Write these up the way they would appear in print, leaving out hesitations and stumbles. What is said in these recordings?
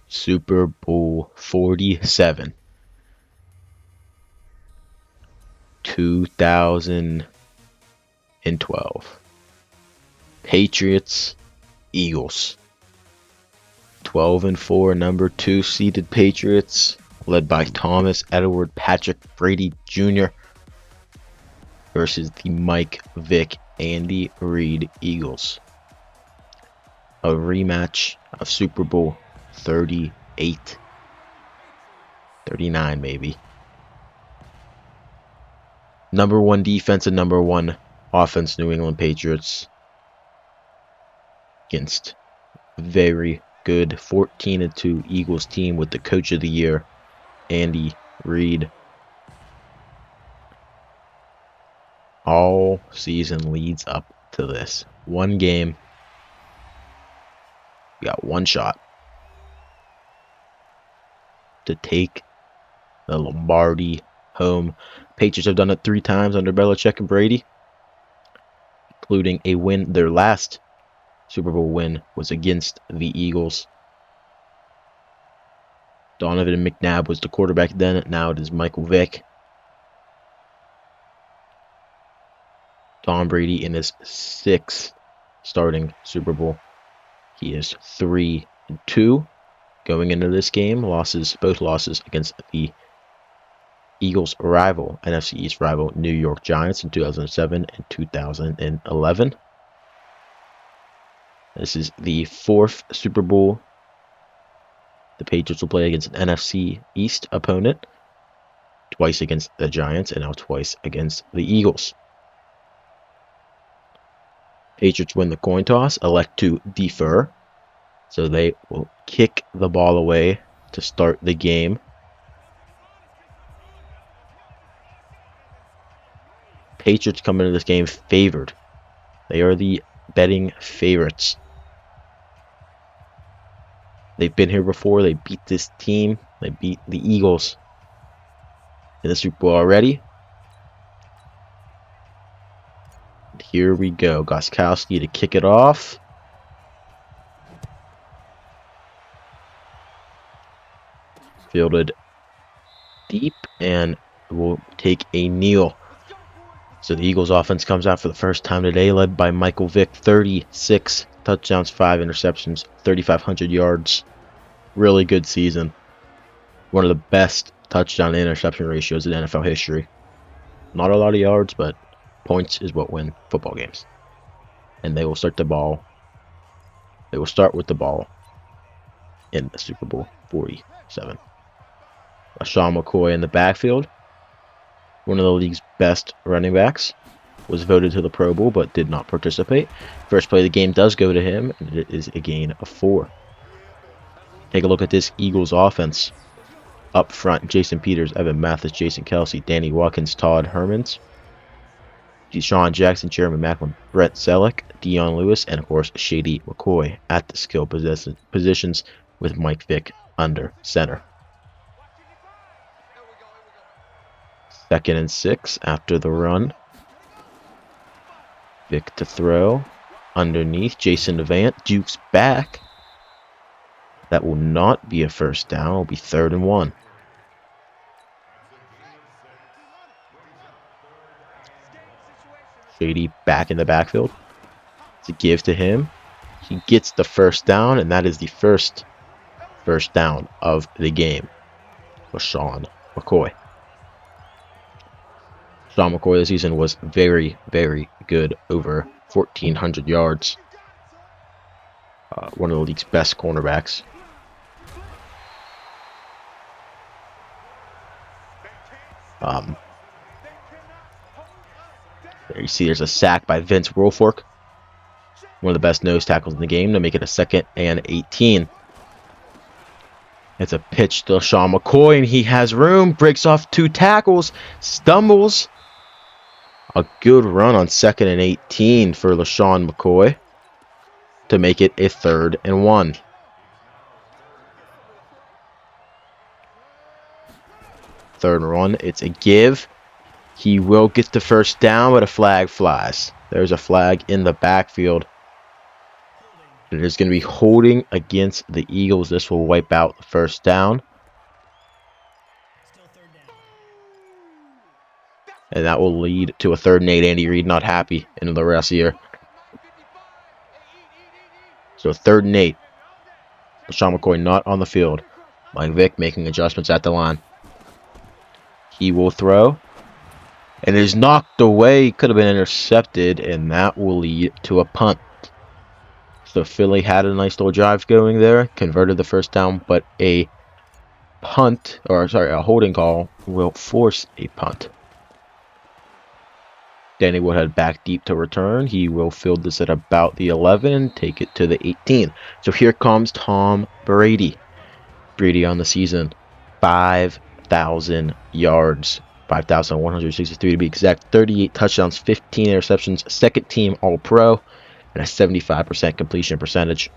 Super Bowl 47, 2012. Patriots, Eagles. 12-4, number 2 seeded Patriots, led by Thomas Edward Patrick Brady Jr. versus the Mike Vick Andy Reid Eagles. A rematch of Super Bowl 38. 39 maybe. Number 1 defense and number 1 offense, New England Patriots, against very good 14-2 Eagles team with the coach of the year, Andy Reid. All season leads up to this. One game. You got one shot to take the Lombardi home. Patriots have done it 3 times under Belichick and Brady, including a win. Their last Super Bowl win was against the Eagles. Donovan McNabb was the quarterback then. Now it is Michael Vick. Tom Brady in his 6th starting Super Bowl. He is 3-2 going into this game. Both losses against the Eagles' rival, NFC East rival, New York Giants in 2007 and 2011. This is the 4th Super Bowl the Patriots will play against an NFC East opponent. Twice against the Giants and now twice against the Eagles. Patriots win the coin toss, elect to defer. So they will kick the ball away to start the game. Patriots come into this game favored. They are the betting favorites. They've been here before. They beat this team. They beat the Eagles in the Super Bowl already. And here we go. Gostkowski to kick it off. Fielded deep and will take a kneel. So the Eagles offense comes out for the first time today, led by Michael Vick. 36 touchdowns, 5 interceptions, 3,500 yards. Really good season. One of the best touchdown to interception ratios in NFL history. Not a lot of yards, but points is what win football games. And they will start with the ball in the Super Bowl 47. LaShawn McCoy in the backfield. One of the league's best running backs. Was voted to the Pro Bowl, but did not participate. First play of the game does go to him, and it is a gain of 4. Take a look at this Eagles offense. Up front, Jason Peters, Evan Mathis, Jason Kelsey, Danny Watkins, Todd Hermans, Deshaun Jackson, Jeremy Maclin, Brett Selleck, Dion Lewis, and of course Shady McCoy at the skill positions with Mike Vick under center. 2nd and 6 after the run. Vick to throw. Underneath, Jason Avant jukes back. That will not be a first down. It will be 3rd and 1. Shady back in the backfield. To give to him. He gets the first down, and that is the first down of the game for LaShawn McCoy. LaShawn McCoy this season was very, very good. Over 1,400 yards. One of the league's best cornerbacks. There you see there's a sack by Vince Wilfork. One of the best nose tackles in the game to make it a 2nd and 18. It's a pitch to LaShawn McCoy, and he has room. Breaks off 2 tackles. Stumbles. A good run on 2nd and 18 for LaShawn McCoy to make it a 3rd and 1. Third and 1. It's a give. He will get the first down, but a flag flies. There's a flag in the backfield. It is going to be holding against the Eagles. This will wipe out the first down. And that will lead to a 3rd and 8. Andy Reid not happy in the rest of the year. So 3rd and 8. LeSean McCoy not on the field. Mike Vick making adjustments at the line. He will throw. And it is knocked away. Could have been intercepted. And that will lead to a punt. So Philly had a nice little drive going there. Converted the first down. But a holding call will force a punt. Danny Woodhead back deep to return. He will field this at about the 11 and take it to the 18. So here comes Tom Brady. Brady on the season, 5,000 yards. 5,163 to be exact. 38 touchdowns, 15 interceptions. 2nd team All-Pro. And a 75% completion percentage.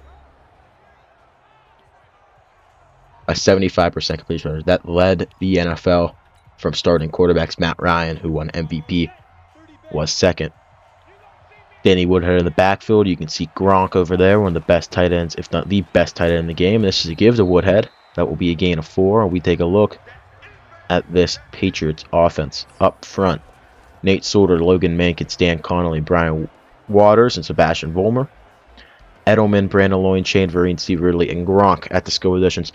A 75% completion percentage. That led the NFL from starting quarterbacks. Matt Ryan, who won MVP, was 2nd. Danny Woodhead in the backfield. You can see Gronk over there, one of the best tight ends, if not the best tight end in the game. This is a give to Woodhead. That will be a gain of 4. We take a look at this Patriots offense up front. Nate Solder, Logan Mankins, Stan Connolly, Brian Waters, and Sebastian Vollmer. Edelman, Brandon Lloyd, Shane Vereen, Steve Ridley, and Gronk at the skill positions.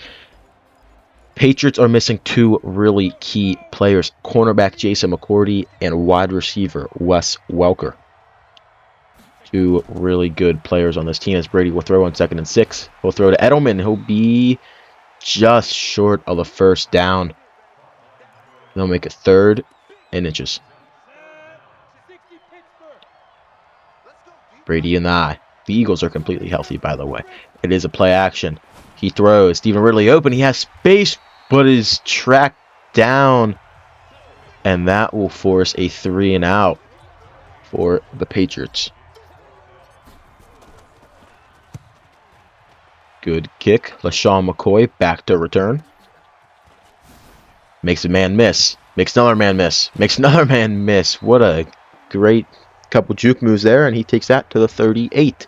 Patriots are missing 2 really key players, cornerback Jason McCourty and wide receiver Wes Welker. 2 really good players on this team as Brady will throw on 2nd and 6. He'll throw to Edelman. He'll be just short of the first down. They'll make it 3rd and inches. Brady and the Eagles are completely healthy, by the way. It is a play action. He throws. Stephen Ridley open. He has space, but is tracked down. And that will force a 3 and out for the Patriots. Good kick. LeSean McCoy back to return. Makes a man miss. Makes another man miss. Makes another man miss. What a great couple juke moves there. And he takes that to the 38.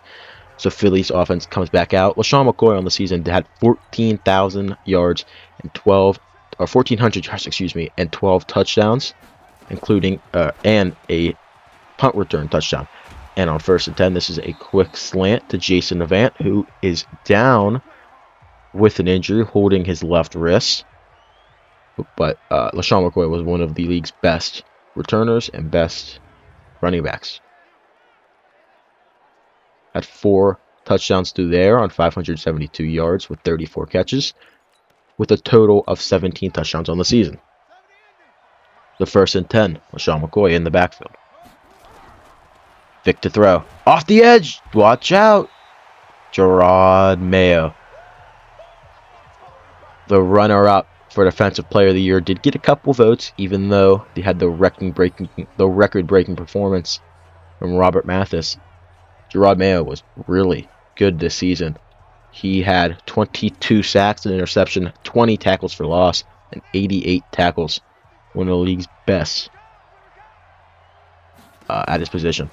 So Philly's offense comes back out. LeSean McCoy on the season had 14,000 yards and 1,400 yards, and 12 touchdowns, including and a punt return touchdown. And on 1st and 10, this is a quick slant to Jason Avant, who is down with an injury, holding his left wrist. But LeSean McCoy was one of the league's best returners and best running backs. Had 4 touchdowns through there on 572 yards with 34 catches, with a total of 17 touchdowns on the season. The 1st and 10, LeSean McCoy in the backfield. Vick to throw. Off the edge! Watch out! Jerod Mayo. The runner-up for Defensive Player of the Year did get a couple votes, even though they had the record-breaking performance from Robert Mathis. Jerod Mayo was really good this season. He had 22 sacks and interception, 20 tackles for loss, and 88 tackles. One of the league's best at his position.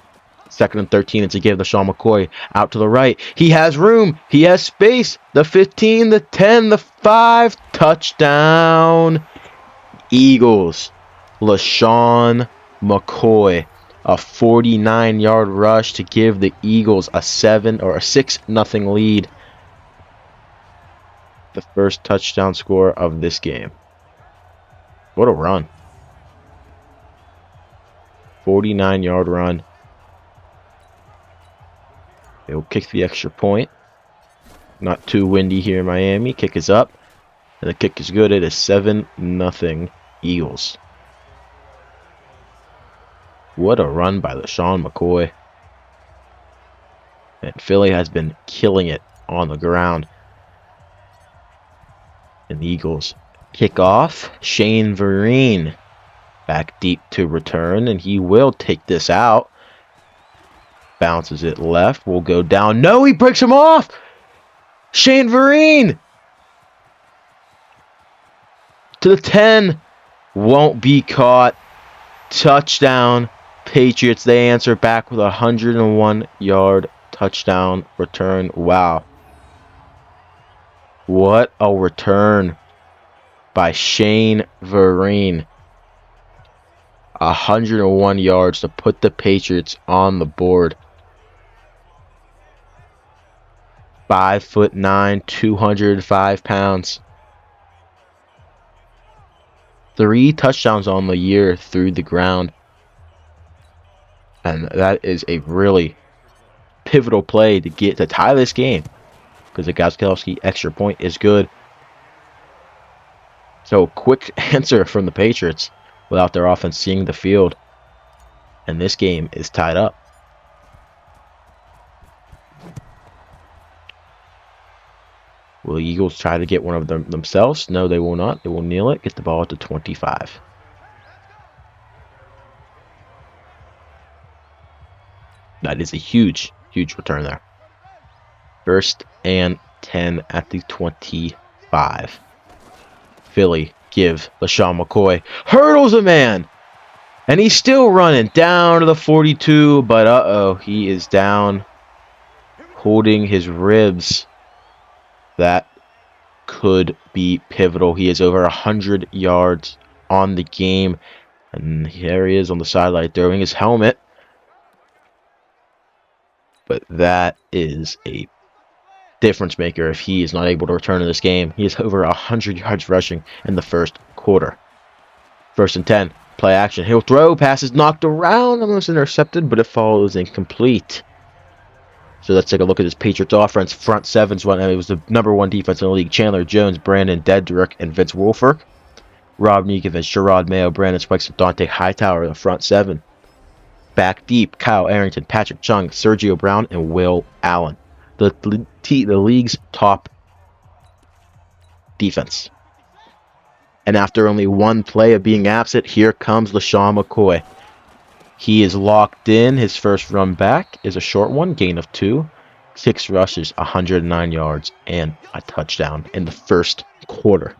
2nd and 13, it's a give to LeSean McCoy out to the right. He has room. He has space. The 15, the 10, the 5. Touchdown, Eagles. LeSean McCoy. A 49-yard rush to give the Eagles a 6-0 lead. The first touchdown score of this game. What a run. 49-yard run. They will kick the extra point. Not too windy here in Miami. Kick is up. And the kick is good. It is 7-0 Eagles. What a run by LeSean McCoy. And Philly has been killing it on the ground. And the Eagles kick off. Shane Vereen back deep to return. And he will take this out. Bounces it left. Will go down. No, he breaks him off. Shane Vereen to the 10. Won't be caught. Touchdown. Patriots. They answer back with a 101-yard touchdown return. Wow. What a return by Shane Vereen. 101 yards to put the Patriots on the board. 5'9", 205 pounds. 3 touchdowns on the year through the ground. And that is a really pivotal play to tie this game, because the Gostkowski extra point is good. So quick answer from the Patriots without their offense seeing the field. And this game is tied up. Will the Eagles try to get one of them themselves? No, they will not. They will kneel it, get the ball at the 25. That is a huge, huge return there. 1st and 10 at the 25. Philly give LeSean McCoy. Hurdles a man! And he's still running down to the 42, but uh-oh, he is down, holding his ribs. That could be pivotal. He is over 100 yards on the game. And here he is on the sideline throwing his helmet. But that is a difference maker if he is not able to return to this game. He is over 100 yards rushing in the first quarter. 1st and 10. Play action. He'll throw. Pass is knocked around. Almost intercepted, but it falls incomplete. So let's take a look at this Patriots offense. Front sevens. It was the #1 defense in the league. Chandler Jones, Brandon Dedrick, and Vince Wilfork. Rob Ninkovich, Sherrod Mayo, Brandon Spikes, and Dante Hightower, the front 7. Back deep, Kyle Arrington, Patrick Chung, Sergio Brown, and Will Allen. The league's top defense. And after only one play of being absent, here comes LeSean McCoy. He is locked in. His first run back is a short one, gain of 2. 6 rushes, 109 yards, and a touchdown in the first quarter.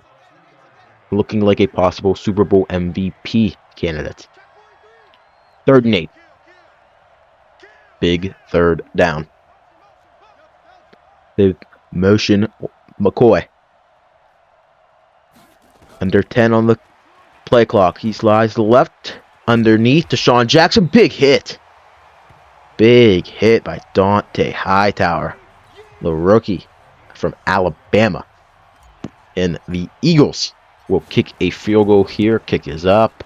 Looking like a possible Super Bowl MVP candidate. 3rd and 8. Big 3rd down. They motion McCoy. Under 10 on the play clock. He slides to the left. Underneath Deshaun Jackson. Big hit. Big hit by Dante Hightower, the rookie from Alabama. And the Eagles will kick a field goal here. Kick is up.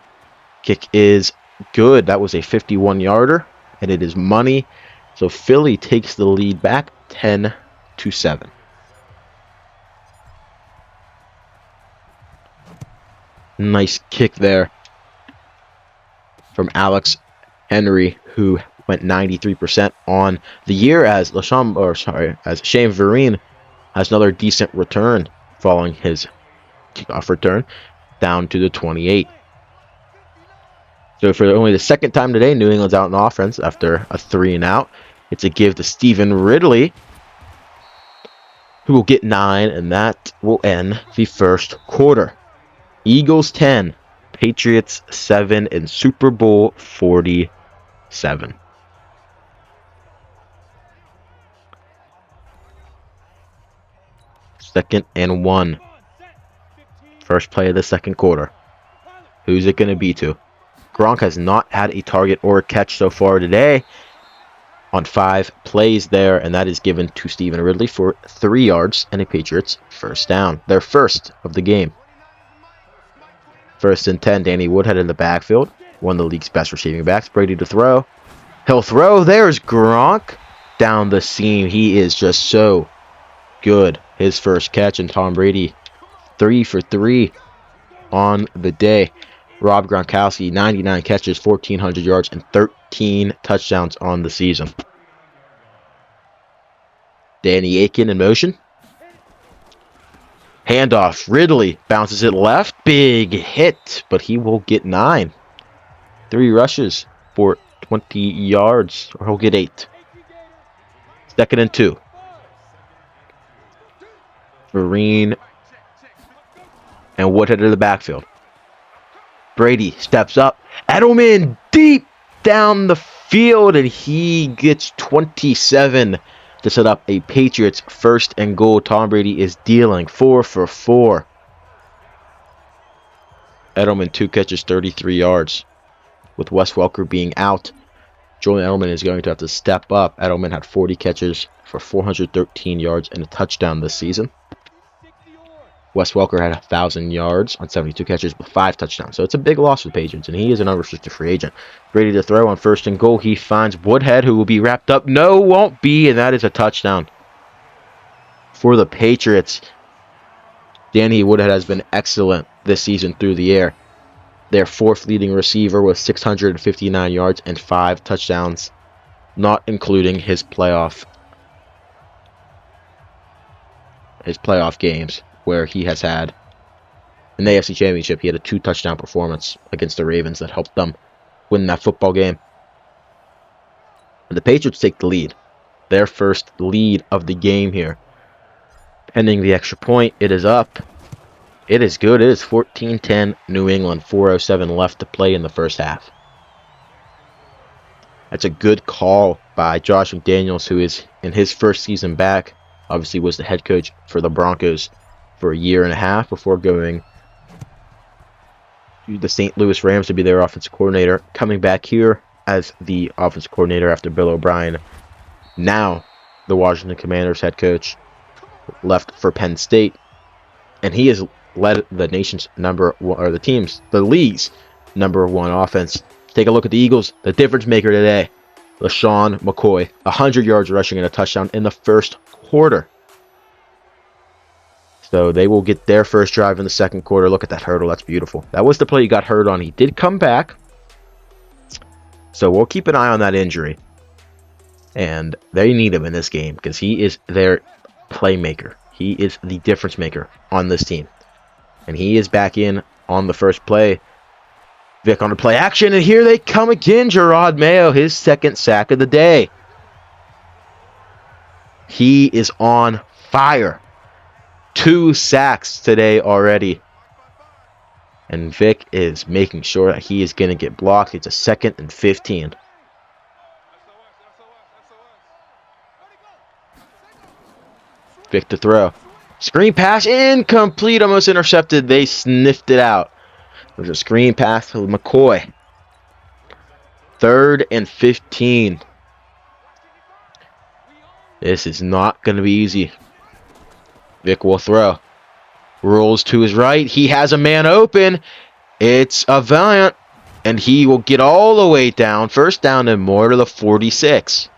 Kick is good. That was a 51-yarder, and it is money. So Philly takes the lead back 10-7. Nice kick there from Alex Henry, who went 93% on the year, as Shane Vereen has another decent return following his kickoff return down to the 28. So for only the 2nd time today, New England's out in offense after a 3-and-out. It's a give to Stephen Ridley, who will get 9, and that will end the first quarter. Eagles 10, Patriots 7 in Super Bowl 47. Second and 1. First play of the second quarter. Who's it going to be to? Gronk has not had a target or a catch so far today on 5 plays there, and that is given to Stephen Ridley for 3 yards and a Patriots first down. Their first of the game. 1st and 10, Danny Woodhead in the backfield. One of the league's best receiving backs. Brady to throw. He'll throw. There's Gronk down the seam. He is just so good. His first catch, and Tom Brady 3 for 3 on the day. Rob Gronkowski, 99 catches, 1,400 yards, and 13 touchdowns on the season. Danny Aiken in motion. Handoff. Ridley bounces it left. Big hit, but he will get 9. 3 rushes for 20 yards, or he'll get 8. 2nd and 2. Vereen and Woodhead in the backfield. Brady steps up. Edelman deep down the field, and he gets 27 to set up a Patriots first and goal. Tom Brady is dealing 4 for 4. Edelman, 2 catches, 33 yards. With Wes Welker being out, Julian Edelman is going to have to step up. Edelman had 40 catches for 413 yards and a touchdown this season. Wes Welker had 1,000 yards on 72 catches with 5 touchdowns. So it's a big loss for the Patriots, and he is an unrestricted free agent. Brady to throw on first and goal. He finds Woodhead, who will be wrapped up. No, won't be, and that is a touchdown for the Patriots. Danny Woodhead has been excellent this season through the air. Their 4th leading receiver with 659 yards and 5 touchdowns, not including his playoff games, where he has had, in the AFC Championship, he had a 2-touchdown performance against the Ravens that helped them win that football game. And the Patriots take the lead. Their first lead of the game here. Pending the extra point, it is up. It is good. It is 14-10 New England. 4:07 left to play in the first half. That's a good call by Josh McDaniels, who is in his first season back. Obviously was the head coach for the Broncos for a year and a half before going to the St. Louis Rams to be their offensive coordinator. Coming back here as the offensive coordinator after Bill O'Brien, now the Washington Commanders head coach, left for Penn State. And he has led the nation's the league's number 1 offense. Take a look at the Eagles, the difference maker today. LaShawn McCoy, 100 yards rushing and a touchdown in the first quarter. So they will get their first drive in the second quarter. Look at that hurdle. That's beautiful. That was the play he got hurt on. He did come back. So we'll keep an eye on that injury. And they need him in this game because he is their playmaker. He is the difference maker on this team. And he is back in on the first play. Vic on the play action, and here they come again. Jerod Mayo, his 2nd sack of the day. He is on fire. 2 sacks today already. And Vic is making sure that he is going to get blocked. It's a 2nd and 15. Vic to throw. Screen pass, incomplete, almost intercepted. They sniffed it out. There's a screen pass to McCoy. 3rd and 15. This is not going to be easy. Vic will throw. Rolls to his right. He has a man open. It's Avant. And he will get all the way down. First down and more to the 46.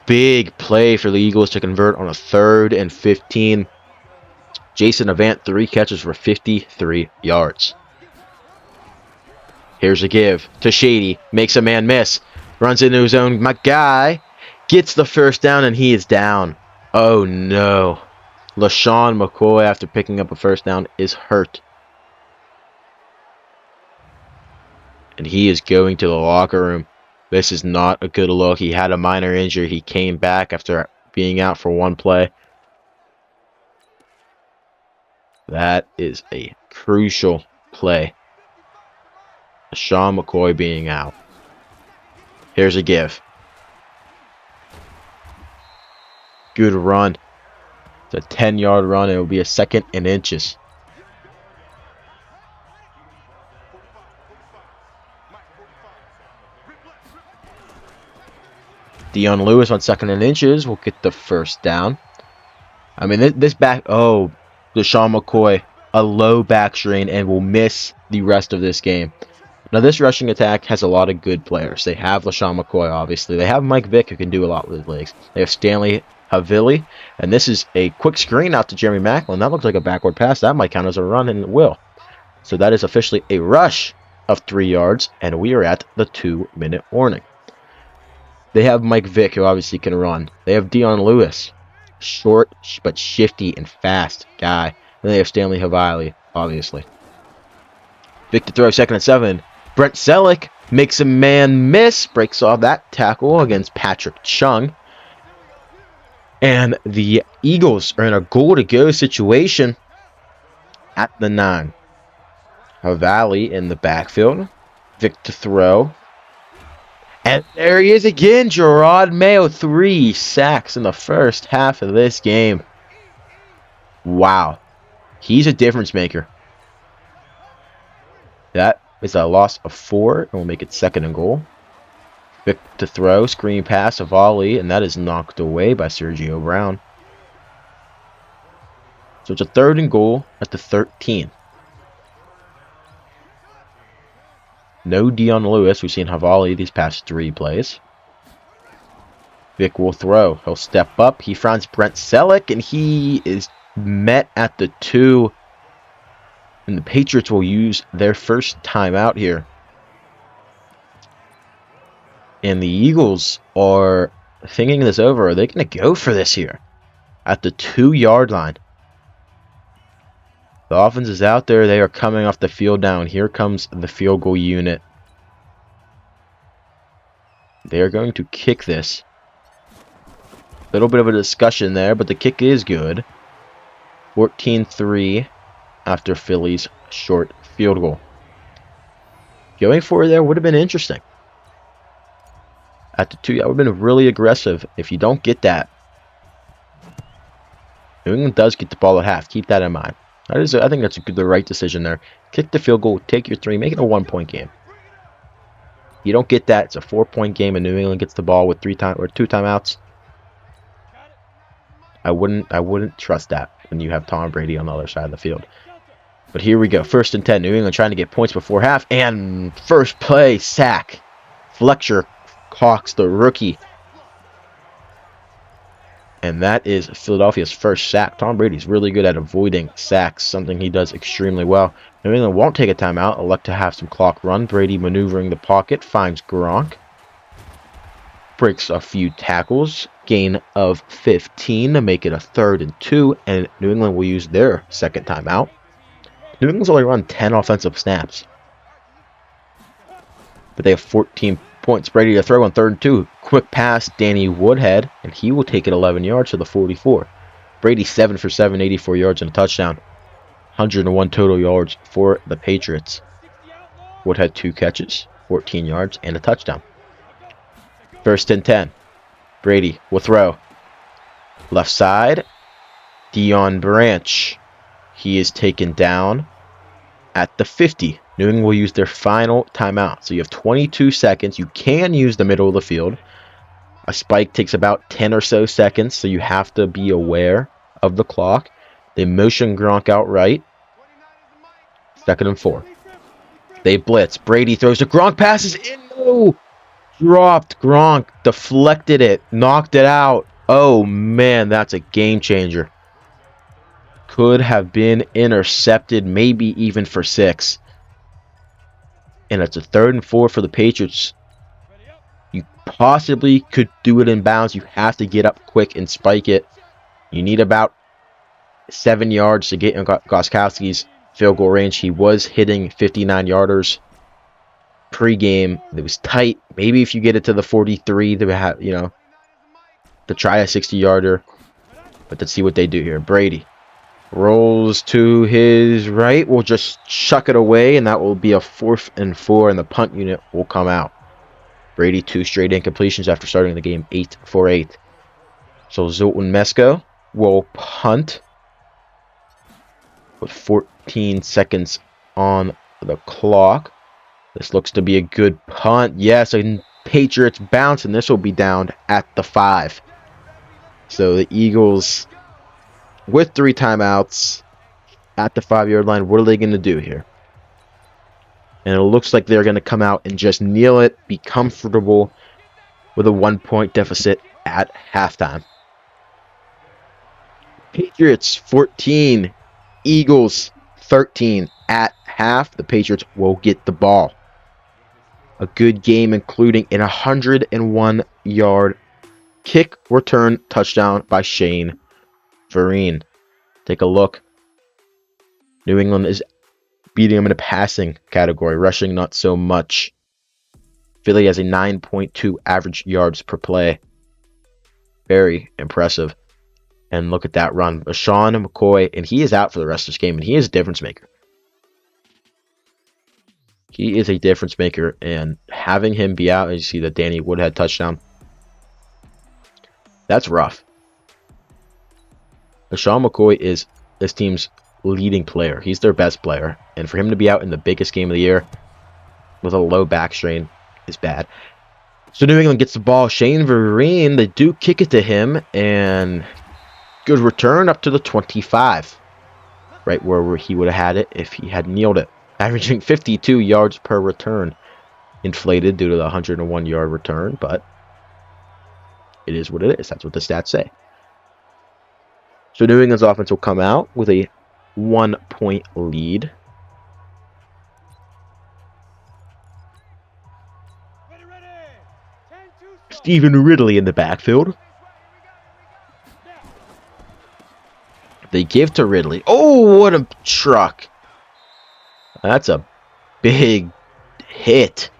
Big play for the Eagles to convert on a 3rd and 15. Jason Avant, 3 catches for 53 yards. Here's a give to Shady. Makes a man miss. Runs into his own guy. Gets the first down, and he is down. Oh, no. LaShawn McCoy, after picking up a first down, is hurt. And he is going to the locker room. This is not a good look. He had a minor injury. He came back after being out for 1 play. That is a crucial play. Sean McCoy being out. Here's a give. Good run. It's a 10-yard run. It will be a 2nd and inches. Dion Lewis on 2nd and inches will get the first down. I mean, this back... Oh, LaShawn McCoy, a low back strain and will miss the rest of this game. Now, this rushing attack has a lot of good players. They have LaShawn McCoy, obviously. They have Mike Vick, who can do a lot with his legs. They have Stanley Havili, and this is a quick screen out to Jeremy Maclin. That looks like a backward pass. That might count as a run, and it will. So that is officially a rush of 3 yards, and we are at the 2-minute warning. They have Mike Vick, who obviously can run. They have Dion Lewis, short but shifty and fast guy. And they have Stanley Havili, obviously. Vick to throw, 2nd and 7. Brent Selleck makes a man miss, breaks off that tackle against Patrick Chung. And the Eagles are in a goal-to-go situation at the 9. Havili in the backfield. Vick to throw. And there he is again, Jerod Mayo, 3 sacks in the first half of this game. Wow. He's a difference maker. That is a loss of 4, and we'll make it 2nd and goal. Vic to throw, screen pass, a volley, and that is knocked away by Sergio Brown. So it's a 3rd and goal at the 13. No Dion Lewis. We've seen Havali these past 3 plays. Vic will throw. He'll step up. He finds Brent Selleck, and he is met at the 2. And the Patriots will use their first timeout here. And the Eagles are thinking this over. Are they going to go for this here? At the 2-yard line. The offense is out there. They are coming off the field down. Here comes the field goal unit. They are going to kick this. A little bit of a discussion there, but the kick is good. 14-3 after Philly's short field goal. Going for it there would have been interesting. At the 2, that would have been really aggressive. If you don't get that, New England does get the ball at half. Keep that in mind. I think that's the right decision there. Kick the field goal, take your 3, make it a 1-point game. You don't get that, it's a 4-point game, and New England gets the ball with 2 timeouts. I wouldn't trust that when you have Tom Brady on the other side of the field. But here we go. 1st and 10. New England trying to get points before half. And first play, sack. Fletcher Cox, the rookie. And that is Philadelphia's first sack. Tom Brady's really good at avoiding sacks, something he does extremely well. New England won't take a timeout, elect to have some clock run. Brady maneuvering the pocket, finds Gronk. Breaks a few tackles, gain of 15 to make it a 3rd and 2, and New England will use their second timeout. New England's only run 10 offensive snaps, but they have 14 points. Brady to throw on 3rd and 2. Quick pass, Danny Woodhead, and he will take it 11 yards to the 44. Brady 7 for 7, 84 yards and a touchdown. 101 total yards for the Patriots. Woodhead 2 catches, 14 yards, and a touchdown. 1st and 10. Brady will throw. Left side. Dion Branch. He is taken down at the 50. New England will use their final timeout. So you have 22 seconds. You can use the middle of the field. A spike takes about 10 or so seconds, so you have to be aware of the clock. They motion Gronk out right. 2nd and 4. They blitz. Brady throws to Gronk. Passes in. No! Dropped. Gronk deflected it. Knocked it out. Oh, man, that's a game changer. Could have been intercepted, maybe even for 6. And it's a 3rd and 4 for the Patriots. You possibly could do it in bounds. You have to get up quick and spike it. You need about 7 yards to get in Gostkowski's field goal range. He was hitting 59-yarders pre-game. It was tight. Maybe if you get it to the 43, to have, to try a 60-yarder. But let's see what they do here. Brady rolls to his right. We'll just chuck it away, and that will be a 4th and 4, and the punt unit will come out. Brady 2 straight incompletions after starting the game 8 for 8. So Zoltan Mesko will punt with 14 seconds on the clock. This looks to be a good punt. Yes, and Patriots bounce, and this will be down at the 5. So the Eagles, with 3 timeouts at the 5-yard line, what are they going to do here? And it looks like they're going to come out and just kneel it, be comfortable with a 1-point deficit at halftime. Patriots 14, Eagles 13 at half. The Patriots will get the ball. A good game, including an 101-yard kick return touchdown by Shane Vereen. Take a look. New England is beating them in a passing category, rushing not so much. Philly has a 9.2 average yards per play. Very impressive. And look at that run. LeSean McCoy, and he is out for the rest of this game, and he is a difference maker. He is a difference maker, and having him be out, as you see the Danny Woodhead touchdown, that's rough. LeSean McCoy is this team's leading player. He's their best player, and for him to be out in the biggest game of the year with a low back strain is bad. So New England gets the ball. Shane Vereen, they do kick it to him, and good return up to the 25. Right where he would have had it if he had kneeled it. Averaging 52 yards per return. Inflated due to the 101-yard return, but it is what it is. That's what the stats say. So New England's offense will come out with a 1-point lead. Stephen Ridley in the backfield. They give to Ridley. Oh, what a truck. That's a big hit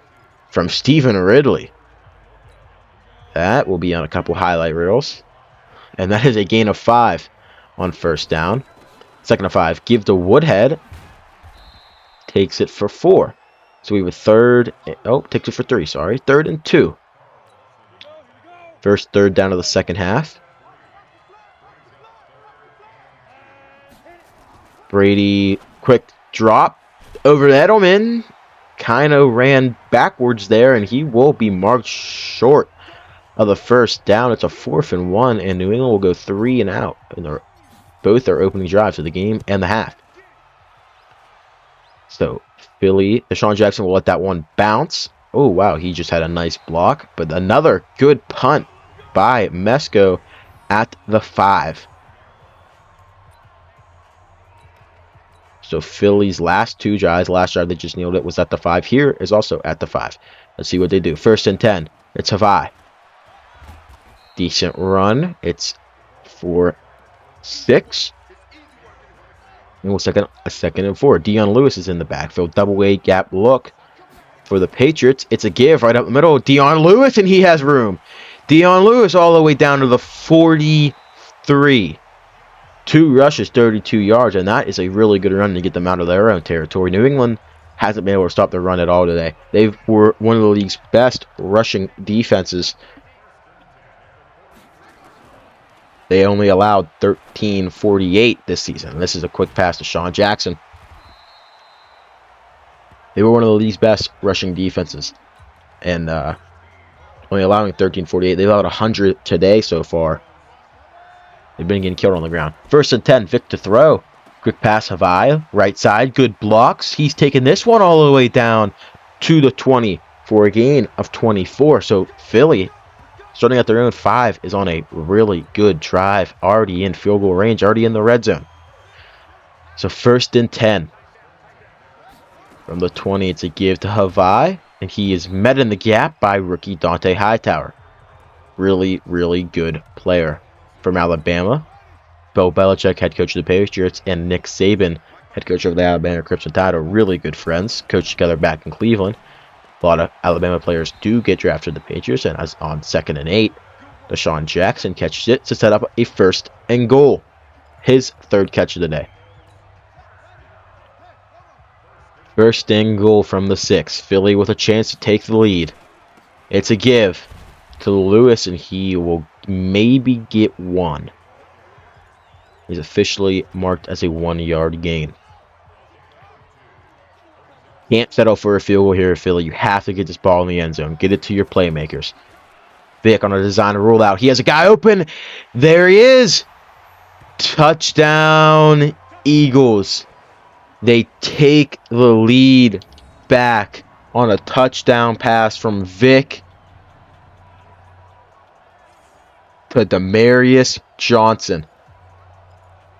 from Stephen Ridley. That will be on a couple highlight reels. And that is a gain of 5 on first down. Second and 5. Give to Woodhead. Takes it for 4. So we have a third. Oh, takes it for 3, sorry. 3rd and 2. First third down of the second half. Brady, quick drop over to Edelman. Kind of ran backwards there, and he will be marked short of the first down. It's a 4th and 1, and New England will go 3 and out. And both are opening drives of the game and the half. So Philly, DeSean Jackson will let that one bounce. Oh, wow, he just had a nice block. But another good punt by Mesko at the 5. So Philly's last 2 drives, last drive they just nailed it, was at the 5. Here is also at the 5. Let's see what they do. 1st and 10. It's Havai. Decent run. It's for 6. And a second and 4. Dion Lewis is in the backfield. Double A gap look for the Patriots. It's a give right up the middle. Dion Lewis, and he has room. Dion Lewis all the way down to the 43. 2 rushes, 32 yards, and that is a really good run to get them out of their own territory. New England hasn't been able to stop their run at all today. They were one of the league's best rushing defenses. They only allowed 1348 this season. This is a quick pass to Sean Jackson. They were one of the league's best rushing defenses, and only allowing 1348. They've allowed 100 today so far. They've been getting killed on the ground. 1st and 10. Vic to throw. Quick pass, Havai. Right side. Good blocks. He's taking this one all the way down to the 20 for a gain of 24. So Philly, starting at their own 5, is on a really good drive. Already in field goal range. Already in the red zone. So 1st and 10. From the 20, it's a give to Havai. And he is met in the gap by rookie Dante Hightower. Really, really good player. From Alabama, Bill Belichick, head coach of the Patriots, and Nick Saban, head coach of the Alabama Crimson Tide, are really good friends, coached together back in Cleveland. A lot of Alabama players do get drafted to the Patriots, and as on 2nd and 8, DeSean Jackson catches it to set up a 1st and goal. His 3rd catch of the day. 1st and goal from the 6. Philly with a chance to take the lead. It's a give to Lewis, and he will maybe get 1. He's officially marked as a 1-yard gain. Can't settle for a field goal here, Philly. You have to get this ball in the end zone. Get it to your playmakers. Vic on a design rollout. He has a guy open. There he is. Touchdown, Eagles. They take the lead back on a touchdown pass from Vic to Demarius Johnson.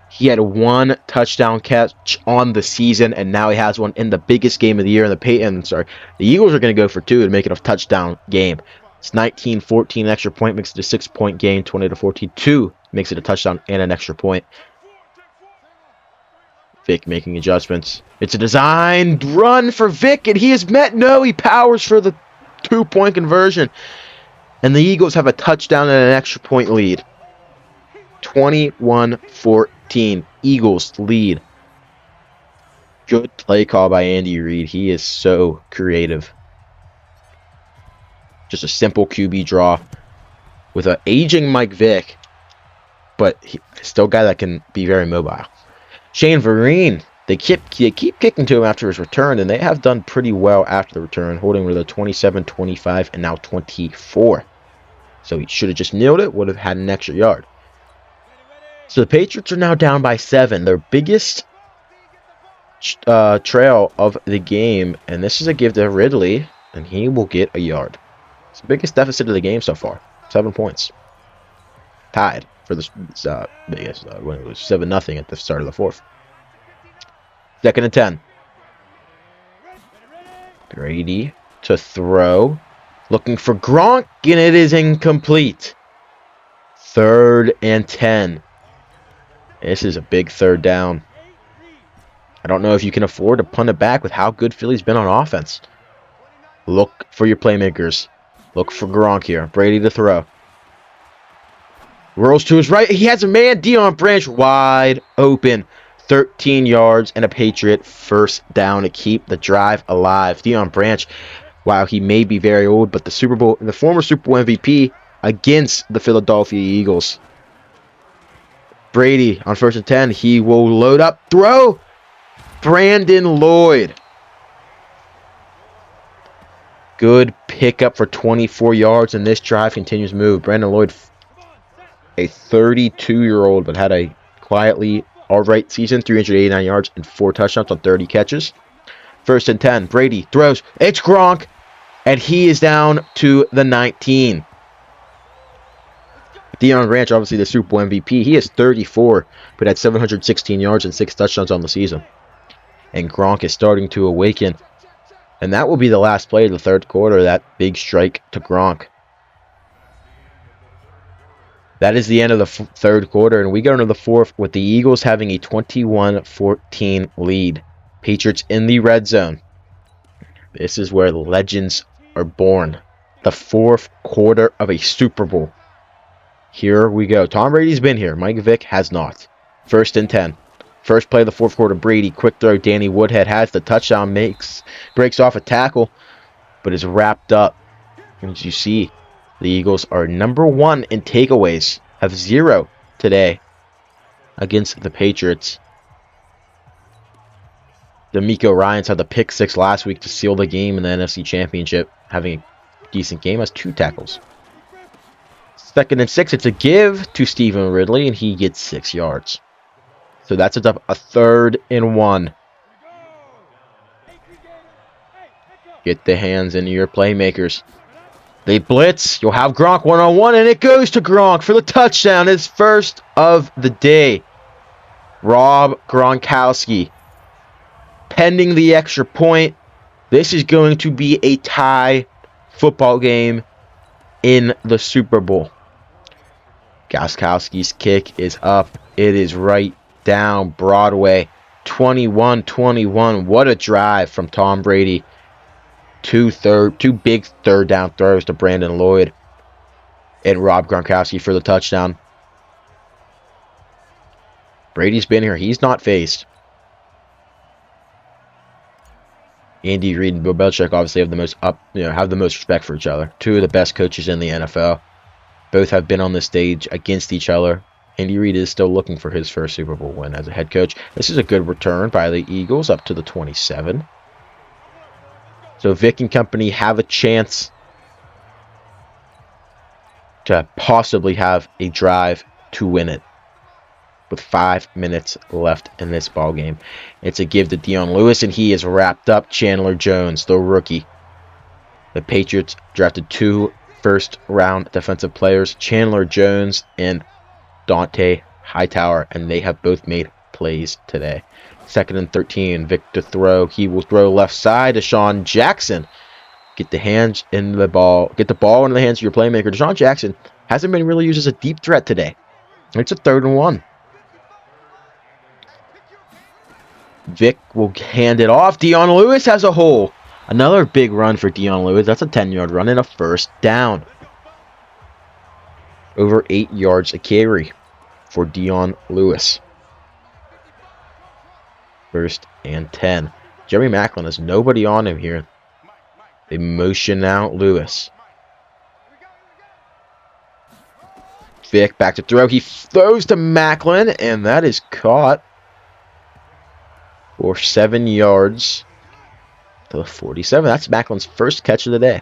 He had 1 touchdown catch on the season, and now he has one in the biggest game of the year. The Eagles are going to go for 2 to make it a touchdown game. It's 19-14, extra point makes it a 6-point game. 20-14, 2 makes it a touchdown and an extra point. Vic making adjustments. It's a designed run for Vic, and he is met. No, he powers for the 2-point conversion. And the Eagles have a touchdown and an extra point lead. 21-14. Eagles lead. Good play call by Andy Reid. He is so creative. Just a simple QB draw with an aging Mike Vick, but still a guy that can be very mobile. Shane Vereen, they keep kicking to him after his return, and they have done pretty well after the return, holding with a 27, 25, and now 24. So he should have just nailed it, would have had an extra yard. So the Patriots are now down by 7, their biggest trail of the game, and this is a give to Ridley, and he will get a yard. It's the biggest deficit of the game so far, 7 points. Tied for the biggest when it was 7-0 at the start of the fourth. 2nd and 10. Brady to throw, looking for Gronk, and it is incomplete. 3rd and 10. This is a big 3rd down. I don't know if you can afford to punt it back with how good Philly's been on offense. Look for your playmakers. Look for Gronk here. Brady to throw. Rolls to his right. He has a man. Deion Branch wide open. 13 yards and a Patriot first down to keep the drive alive. Deion Branch, while he may be very old, but the former Super Bowl MVP against the Philadelphia Eagles. Brady on 1st and 10. He will load up. Throw. Brandon Lloyd. Good pickup for 24 yards, and this drive continues to move. Brandon Lloyd, a 32-year-old, but had a quietly all-right season, 389 yards and 4 touchdowns on 30 catches. 1st and 10. Brady throws. It's Gronk, and he is down to the 19. Deion Branch, obviously the Super Bowl MVP. He is 34, but had 716 yards and 6 touchdowns on the season. And Gronk is starting to awaken. And that will be the last play of the 3rd quarter, that big strike to Gronk. That is the end of the 3rd quarter, and we go into the 4th with the Eagles having a 21-14 lead. Patriots in the red zone. This is where legends are born. The 4th quarter of a Super Bowl. Here we go. Tom Brady's been here. Mike Vick has not. 1st and 10. First play of the 4th quarter, Brady, quick throw. Danny Woodhead has the touchdown, breaks off a tackle, but is wrapped up. And as you see, the Eagles are number 1 in takeaways, have 0 today against the Patriots. D'Amico Ryans had the pick 6 last week to seal the game in the NFC Championship, having a decent game, has 2 tackles. 2nd and 6, it's a give to Stephen Ridley, and he gets 6 yards. So that's a 3rd and 1. Get the hands into your playmakers. They blitz. You'll have Gronk one-on-one, and it goes to Gronk for the touchdown. His first of the day. Rob Gronkowski. Pending the extra point, this is going to be a tie football game in the Super Bowl. Gronkowski's kick is up. It is right down Broadway. 21-21. What a drive from Tom Brady. 2 big 3rd down throws to Brandon Lloyd and Rob Gronkowski for the touchdown. Brady's been here. He's not phased. Andy Reid and Bill Belichick obviously have the most respect for each other. 2 of the best coaches in the NFL. Both have been on the stage against each other. Andy Reid is still looking for his first Super Bowl win as a head coach. This is a good return by the Eagles up to the 27. So Vick and company have a chance to possibly have a drive to win it with 5 minutes left in this ball game. It's a give to Dion Lewis, and he is wrapped up. Chandler Jones, the rookie. The Patriots drafted 2 first-round defensive players, Chandler Jones and Dante Hightower, and they have both made plays today. 2nd and 13, Vick to throw. He will throw left side to Deshaun Jackson. Get the hands in the ball. Get the ball into the hands of your playmaker. Deshaun Jackson hasn't been really used as a deep threat today. It's a 3rd and 1. Vick will hand it off. Dion Lewis has a hole. Another big run for Dion Lewis. That's a 10-yard run and a first down. Over 8 yards a carry for Dion Lewis. First and 10. Jeremy Maclin has nobody on him here. They motion out Lewis. Vic back to throw. He throws to Maclin, and that is caught for 7 yards to the 47. That's Maclin's first catch of the day.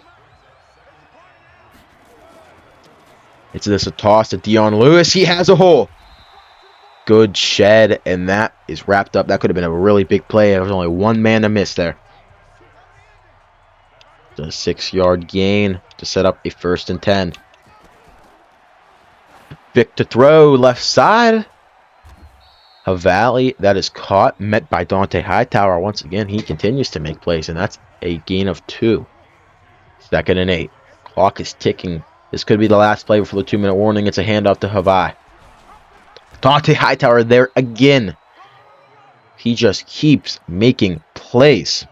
It's this a toss to Dion Lewis. He has a hole. Good shed, and that is wrapped up. That could have been a really big play. There was only one man to miss there. It's a 6-yard gain to set up a first and 10. Vic to throw, left side. Havali, that is caught, met by Dante Hightower. Once again, he continues to make plays, and that's a gain of 2. Second and 8. Clock is ticking. This could be the last play before the 2-minute warning. It's a handoff to Havai. Dante Hightower there again. He just keeps making plays.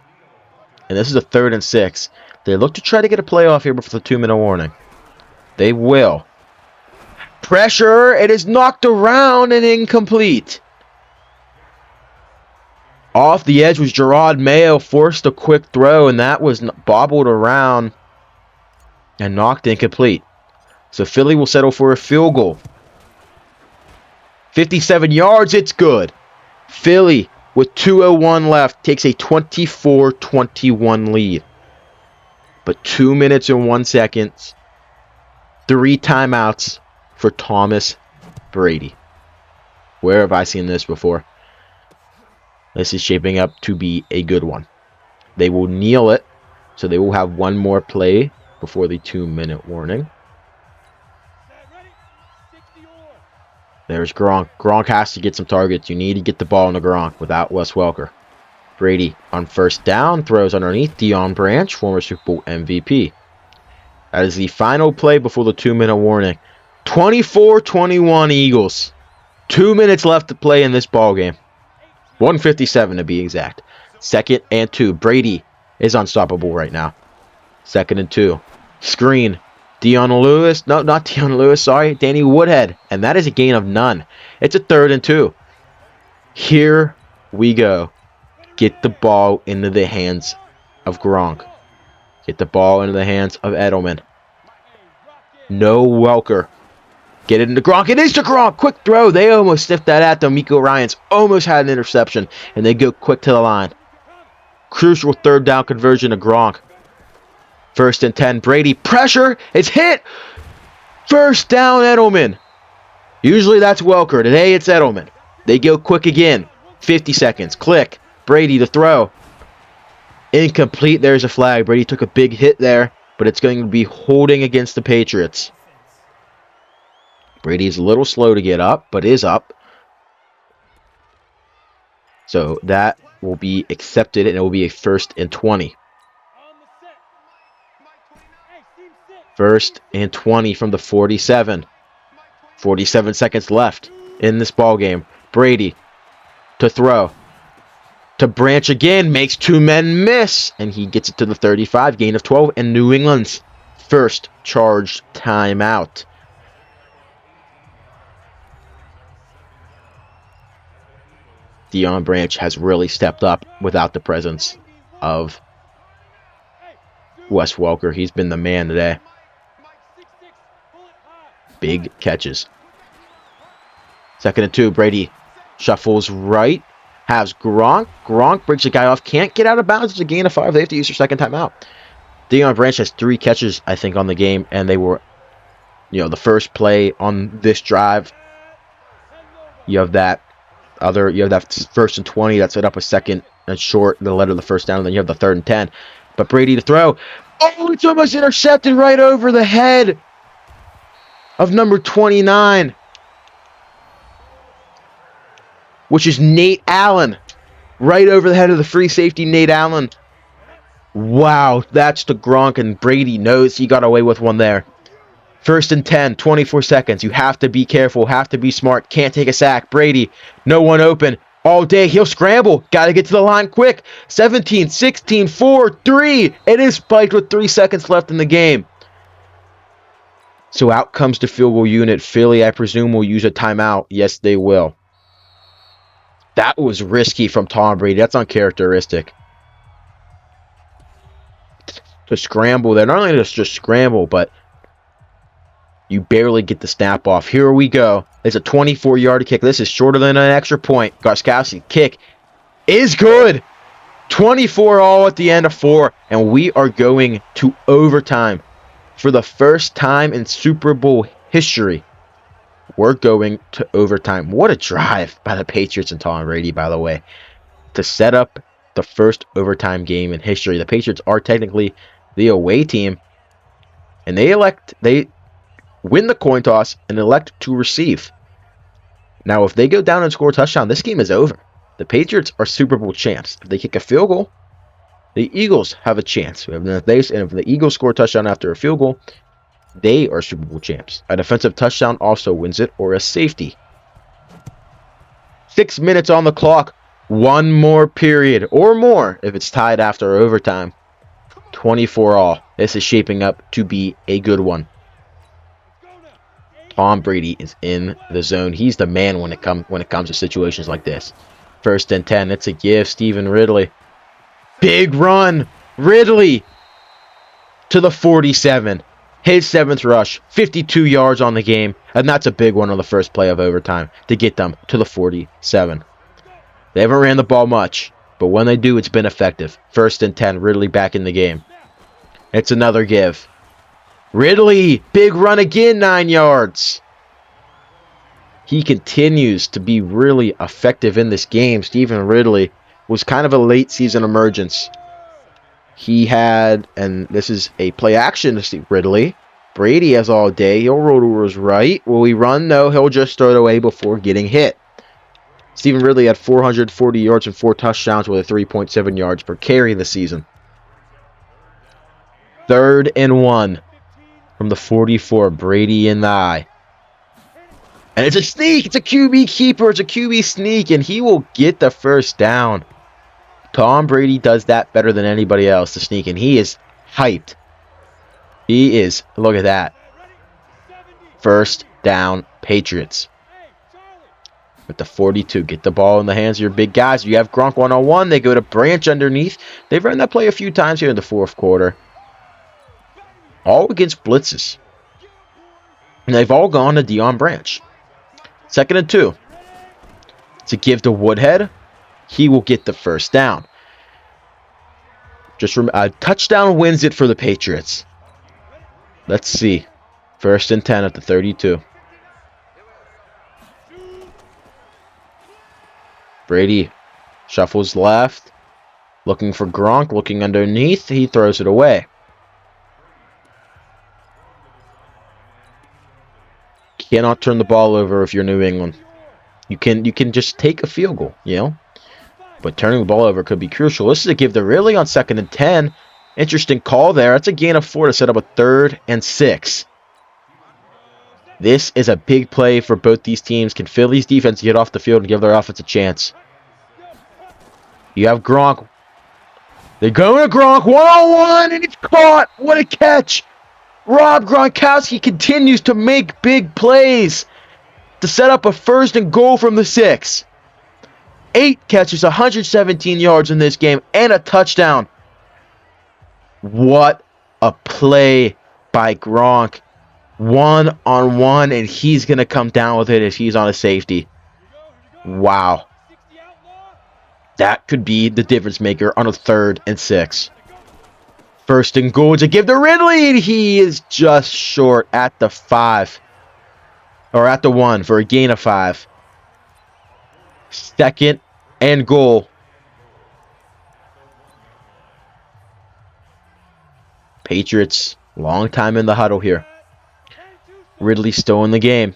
And this is a 3rd and 6. They look to try to get a playoff here before the 2-minute warning. They will. Pressure. It is knocked around and incomplete. Off the edge was Gerard Mayo. Forced a quick throw, and that was bobbled around and knocked incomplete. So Philly will settle for a field goal. 57 yards, it's good. Philly, with 2:01 left, takes a 24-21 lead. But 2 minutes and 1 second, 3 timeouts for Thomas Brady. Where have I seen this before? This is shaping up to be a good one. They will kneel it, so they will have one more play before the 2-minute warning. There's Gronk. Gronk has to get some targets. You need to get the ball into Gronk without Wes Welker. Brady on first down throws underneath Deion Branch, former Super Bowl MVP. That is the final play before the 2-minute warning. 24-21 Eagles. 2 minutes left to play in this ball game. 1:57 to be exact. 2nd and 2. Brady is unstoppable right now. 2nd and 2. Screen. Dion Lewis. No, not Dion Lewis. Sorry. Danny Woodhead. And that is a gain of none. It's a 3rd and 2. Here we go. Get the ball into the hands of Gronk. Get the ball into the hands of Edelman. No Welker. Get it into Gronk. It is to Gronk. Quick throw. They almost sniffed that at them. Miko Ryans almost had an interception. And they go quick to the line. Crucial 3rd down conversion to Gronk. 1st and 10. Brady. Pressure. It's hit. 1st down Edelman. Usually that's Welker. Today it's Edelman. They go quick again. 50 seconds. Click. Brady to throw. Incomplete. There's a flag. Brady took a big hit there. But it's going to be holding against the Patriots. Brady is a little slow to get up, but is up. So that will be accepted, and it will be a 1st and 20. 1st and 20 from the 47. 47 seconds left in this ball game. Brady to throw. To Branch again, makes 2 men miss, and he gets it to the 35, gain of 12, and New England's first charged timeout. Deion Branch has really stepped up without the presence of Wes Welker. He's been the man today. Big catches. 2nd and 2. Brady shuffles right. Has Gronk. Gronk breaks a guy off. Can't get out of bounds. It's a gain of 5. They have to use their 2nd timeout. Deion Branch has 3 catches, I think, on the game. And they were, the first play on this drive. You have that 1st and 20 that set up a 2nd and short that led to the 1st down, and then you have the 3rd and 10. But Brady to throw. Oh, it's almost intercepted right over the head of number 29, which is Nate Allen. Right over the head of the free safety, Nate Allen. Wow, that's to Gronk, and Brady knows he got away with one there. 1st and 10, 24 seconds. You have to be careful, have to be smart. Can't take a sack. Brady, no one open all day. He'll scramble. Got to get to the line quick. 17, 16, 4, 3. It is spiked with 3 seconds left in the game. So out comes the field goal unit. Philly, I presume, will use a timeout. Yes, they will. That was risky from Tom Brady. That's uncharacteristic. To scramble there. Not only just scramble, but you barely get the snap off. Here we go. It's a 24-yard kick. This is shorter than an extra point. Gostkowski kick is good. 24 all at the end of 4. And we are going to overtime. For the first time in Super Bowl history, we're going to overtime. What a drive by the Patriots and Tom Brady, by the way, to set up the first overtime game in history. The Patriots are technically the away team, and they win the coin toss and elect to receive. Now, if they go down and score a touchdown, this game is over. The Patriots are Super Bowl champs. If they kick a field goal, the Eagles have a chance. And if the Eagles score a touchdown after a field goal, they are Super Bowl champs. A defensive touchdown also wins it, or a safety. 6 minutes on the clock. One more period, or more, if it's tied after overtime. 24 all. This is shaping up to be a good one. Tom Brady is in the zone. He's the man when it comes to situations like this. 1st and 10. It's a give. Stephen Ridley. Big run. Ridley to the 47. His 7th rush. 52 yards on the game. And that's a big one on the first play of overtime to get them to the 47. They haven't ran the ball much, but when they do, it's been effective. 1st and 10. Ridley back in the game. It's another give. Ridley. Big run again. 9 yards. He continues to be really effective in this game. Stephen Ridley was kind of a late season emergence. He had, and this is a play action to see Ridley. Brady has all day. He'll roll to his right. Will he run? No, he'll just throw it away before getting hit. Stephen Ridley had 440 yards and 4 touchdowns with a 3.7 yards per carry this season. 3rd and 1 from the 44. Brady in the eye. And it's a sneak. It's a QB keeper. It's a QB sneak, and he will get the first down. Tom Brady does that better than anybody else, the sneak, and he is hyped. He is, look at that. 1st down, Patriots. With the 42, get the ball in the hands of your big guys. You have Gronk one-on-one. They go to Branch underneath. They've run that play a few times here in the 4th quarter. All against blitzes. And they've all gone to Deion Branch. 2nd and 2. To give to Woodhead. He will get the first down. A touchdown wins it for the Patriots. Let's see. 1st and 10 at the 32. Brady shuffles left. Looking for Gronk. Looking underneath. He throws it away. Cannot turn the ball over if you're New England. You can just take a field goal, you know. But turning the ball over could be crucial. This is a give to Ridley on 2nd and 10. Interesting call there. That's a gain of 4 to set up a 3rd and 6. This is a big play for both these teams. Can Philly's defense get off the field and give their offense a chance? You have Gronk. They're going to Gronk. One-on-one, and it's caught. What a catch. Rob Gronkowski continues to make big plays to set up a 1st and goal from the 6. 8 catches, 117 yards in this game, and a touchdown. What a play by Gronk. 1-on-1, and he's going to come down with it as he's on a safety. Wow. That could be the difference maker on a 3rd and 6. 1st and goal to give to Ridley, and he is just short at the 5. Or at the 1 for a gain of 5. 2nd and goal. Patriots, long time in the huddle here. Ridley still in the game.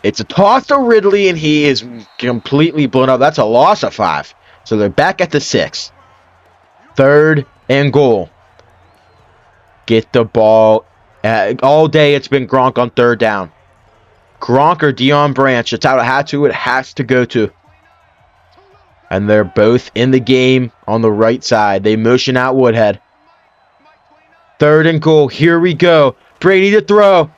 It's a toss to Ridley, and he is completely blown up. That's a loss of 5. So they're back at the 6. 3rd and goal. Get the ball. All day it's been Gronk on 3rd down. Gronk or Deion Branch. It's out it has to go to. And they're both in the game on the right side. They motion out Woodhead. 3rd and goal. Here we go. Brady to throw.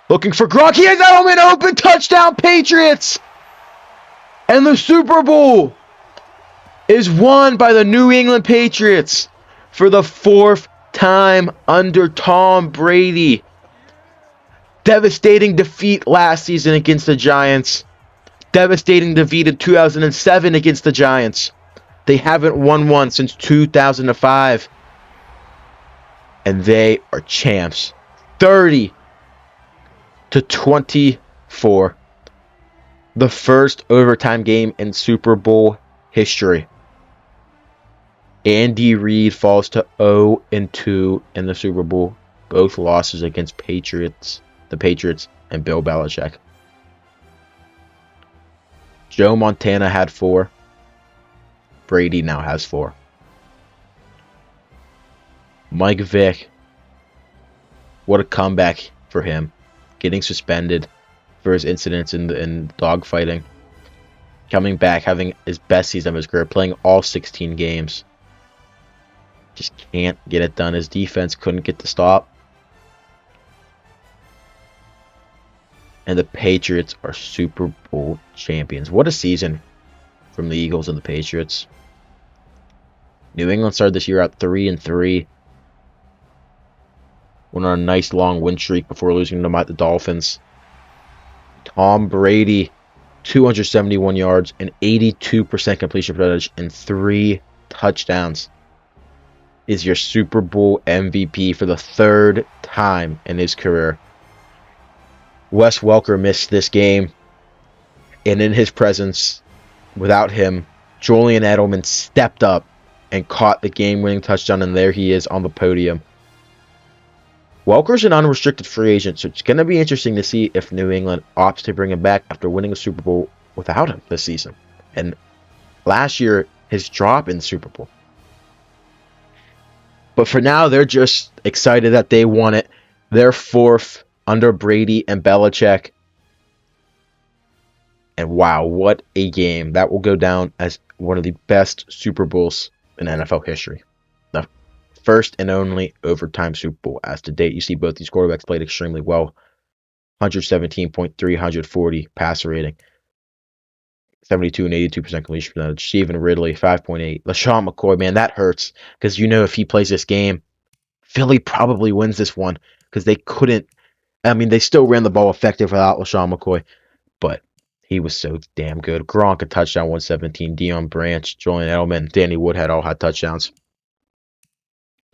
Looking for Gronk. He has Edelman open. Touchdown, Patriots. And the Super Bowl is won by the New England Patriots for the 4th time under Tom Brady. Devastating defeat last season against the Giants. Devastating defeat in 2007 against the Giants. They haven't won one since 2005. And they are champs. 30-24. The first overtime game in Super Bowl history. Andy Reid falls to 0-2 in the Super Bowl. Both losses against the Patriots and Bill Belichick. Joe Montana had 4. Brady now has 4. Mike Vick, what a comeback for him. Getting suspended for his incidents in dogfighting. Coming back, having his best season of his career, playing all 16 games. Just can't get it done. His defense couldn't get the stop. And the Patriots are Super Bowl champions. What a season from the Eagles and the Patriots. New England started this year out 3-3. Went on a nice long win streak before losing them at the Dolphins. Tom Brady, 271 yards, and 82% completion percentage, and 3 touchdowns. Is your Super Bowl MVP for the 3rd time in his career. Wes Welker missed this game, and in his presence, without him, Julian Edelman stepped up and caught the game-winning touchdown, and there he is on the podium. Welker's an unrestricted free agent, so it's going to be interesting to see if New England opts to bring him back after winning a Super Bowl without him this season. And last year, his drop in the Super Bowl. But for now, they're just excited that they won it. They're 4th under Brady and Belichick. And wow, what a game. That will go down as one of the best Super Bowls in NFL history. The first and only overtime Super Bowl. As to date, you see both these quarterbacks played extremely well. 117.3, 140 passer rating. 72 and 82% completion percentage. Stephen Ridley, 5.8. LaShawn McCoy, man, that hurts. Because you know if he plays this game, Philly probably wins this one. Because they couldn't. I mean, they still ran the ball effective without LaShawn McCoy. But he was so damn good. Gronk, a touchdown, 117. Deion Branch, Julian Edelman, Danny Woodhead all had touchdowns.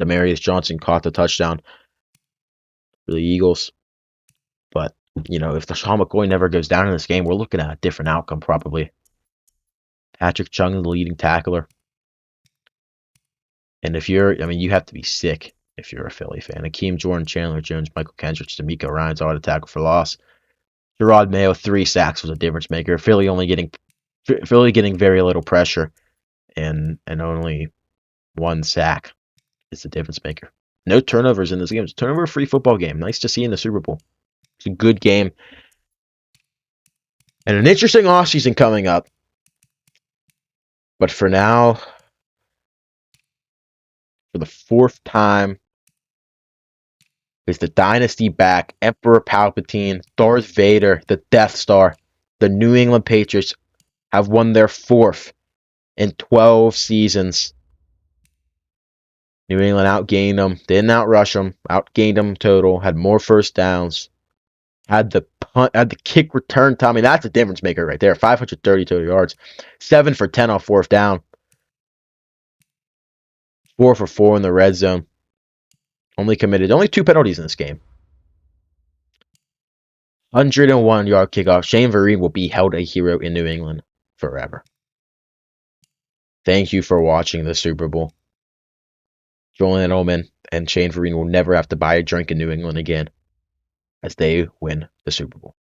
Demaryius Johnson caught the touchdown for the Eagles. But, you know, if LaShawn McCoy never goes down in this game, we're looking at a different outcome probably. Patrick Chung, the leading tackler. And if you're, I mean, you have to be sick if you're a Philly fan. Akeem Jordan, Chandler Jones, Michael Kendricks, D'Amico Ryans all had a tackle for loss. Gerard Mayo, 3 sacks was a difference maker. Philly getting very little pressure and only 1 sack is the difference maker. No turnovers in this game. It's a turnover-free football game. Nice to see in the Super Bowl. It's a good game. And an interesting offseason coming up. But for now, for the 4th time, is the dynasty back. Emperor Palpatine, Darth Vader, the Death Star. The New England Patriots have won their 4th in 12 seasons. New England outgained them. Didn't outrush them. Outgained them total. Had more first downs. Had the kick return time. I mean, that's a difference maker right there. 530 total yards. 7 for 10 on 4th down. 4 for 4 in the red zone. Only 2 penalties in this game. 101-yard kickoff. Shane Vereen will be held a hero in New England forever. Thank you for watching the Super Bowl. Julian Edelman and Shane Vereen will never have to buy a drink in New England again as they win the Super Bowl.